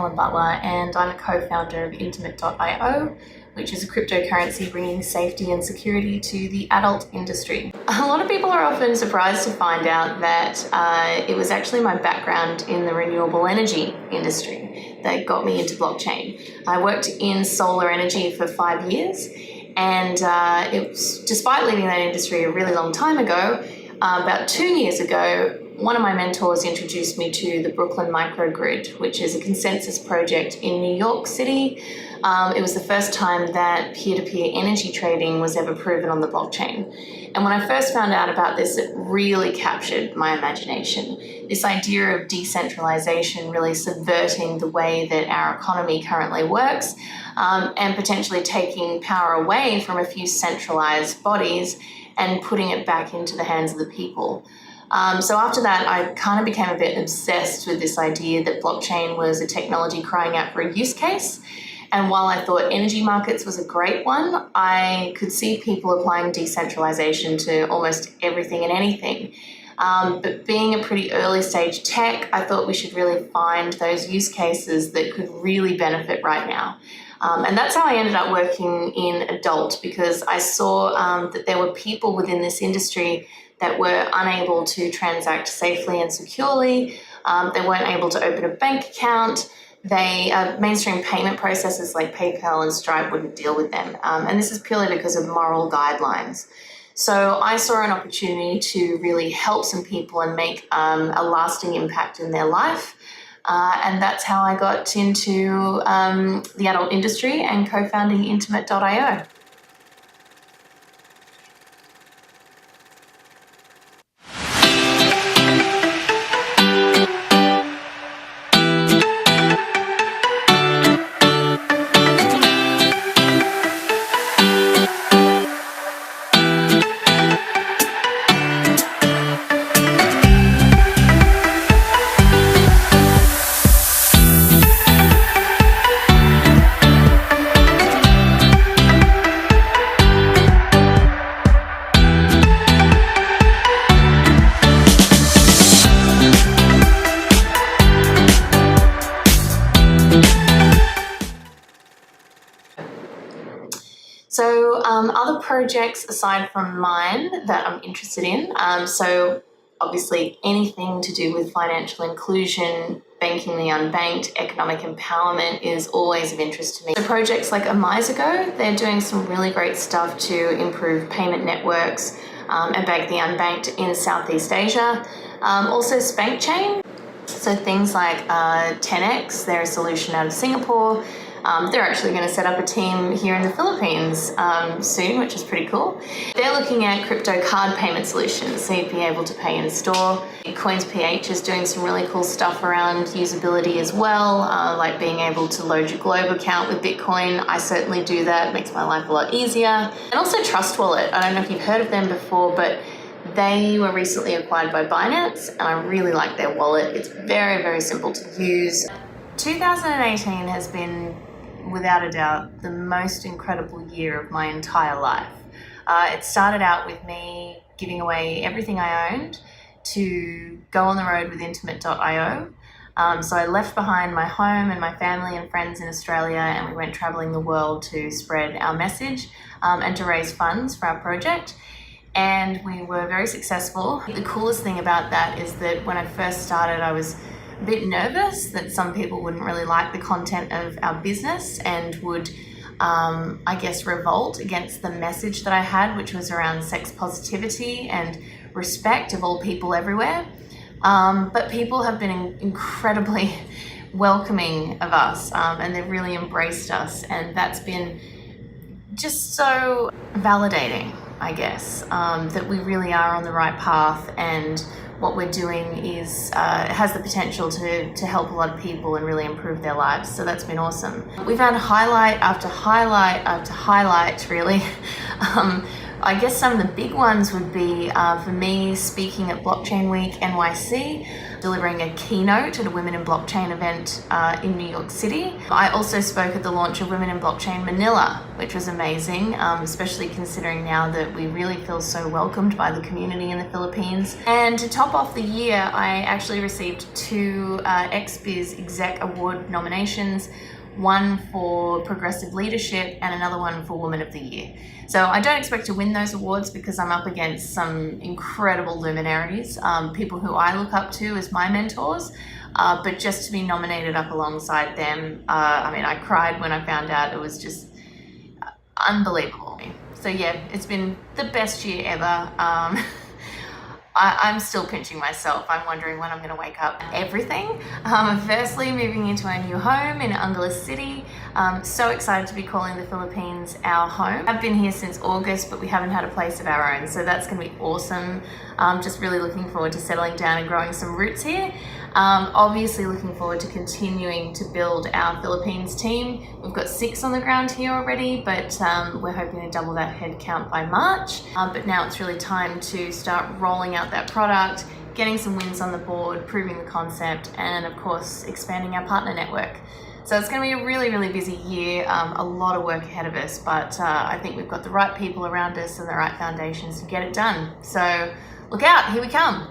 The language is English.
Callon-Butler, and I'm a co-founder of Intimate.io, which is a cryptocurrency bringing safety and security to the adult industry. A lot of people are often surprised to find out that it was actually my background in the renewable energy industry that got me into blockchain. I worked in solar energy for 5 years, and it was, despite leaving that industry a really long time ago, about 2 years ago, one of my mentors introduced me to the Brooklyn microgrid, which is a consensus project in New York City. It was the first time that peer-to-peer energy trading was ever proven on the blockchain. And when I first found out about this, it really captured my imagination. This idea of decentralization really subverting the way that our economy currently works, and potentially taking power away from a few centralized bodies and putting it back into the hands of the people. So after that, I kind of became a bit obsessed with this idea that blockchain was a technology crying out for a use case. And while I thought energy markets was a great one, I could see people applying decentralization to almost everything and anything. But being a pretty early stage tech, I thought we should really find those use cases that could really benefit right now. And that's how I ended up working in adult, because I saw that there were people within this industry that were unable to transact safely and securely. They weren't able to open a bank account. Mainstream payment processes like PayPal and Stripe wouldn't deal with them. And this is purely because of moral guidelines. So I saw an opportunity to really help some people and make a lasting impact in their life. And that's how I got into the adult industry and co-founding Intimate.io. So other projects aside from mine that I'm interested in, so obviously anything to do with financial inclusion, banking the unbanked, economic empowerment is always of interest to me. So projects like Amizago, they're doing some really great stuff to improve payment networks and bank the unbanked in Southeast Asia. Also SpankChain, so things like 10x, they're a solution out of Singapore. They're actually going to set up a team here in the Philippines soon, which is pretty cool. They're looking at crypto card payment solutions, so you'd be able to pay in store. Coins PH is doing some really cool stuff around usability as well, like being able to load your Globe account with Bitcoin. I certainly do that. It makes my life a lot easier. And also Trust Wallet. I don't know if you've heard of them before, but they were recently acquired by Binance, and I really like their wallet. It's very, very simple to use. 2018 has been, without a doubt, the most incredible year of my entire life. It started out with me giving away everything I owned to go on the road with Intimate.io. So I left behind my home and my family and friends in Australia, and we went traveling the world to spread our message and to raise funds for our project. And we were very successful. The coolest thing about that is that when I first started, I was a bit nervous that some people wouldn't really like the content of our business and would, I guess, revolt against the message that I had, which was around sex positivity and respect of all people everywhere. But people have been incredibly welcoming of us, and they've really embraced us, and that's been just so validating, I guess, that we really are on the right path, and what we're doing is has the potential to help a lot of people and really improve their lives. So that's been awesome. We've had highlight after highlight after highlight, really, I guess some of the big ones would be for me speaking at Blockchain Week NYC, delivering a keynote at a Women in Blockchain event in New York City. I also spoke at the launch of Women in Blockchain Manila, which was amazing, especially considering now that we really feel so welcomed by the community in the Philippines. And to top off the year, I actually received 2 XBiz Exec Award nominations, one for Progressive Leadership and another one for Woman of the Year. So I don't expect to win those awards because I'm up against some incredible luminaries, people who I look up to as my mentors, but just to be nominated up alongside them, I cried when I found out. It was just unbelievable. So yeah, it's been the best year ever. I'm still pinching myself. I'm wondering when I'm going to wake up. Everything. Firstly, moving into our new home in Angeles City. So excited to be calling the Philippines our home. I've been here since August, but we haven't had a place of our own. So that's going to be awesome. Just really looking forward to settling down and growing some roots here. Obviously looking forward to continuing to build our Philippines team. We've got 6 on the ground here already, but we're hoping to double that head count by March. But now it's really time to start rolling out that product, getting some wins on the board, proving the concept, and of course expanding our partner network. So it's going to be a really, really busy year, a lot of work ahead of us, but I think we've got the right people around us and the right foundations to get it done. So look out, here we come.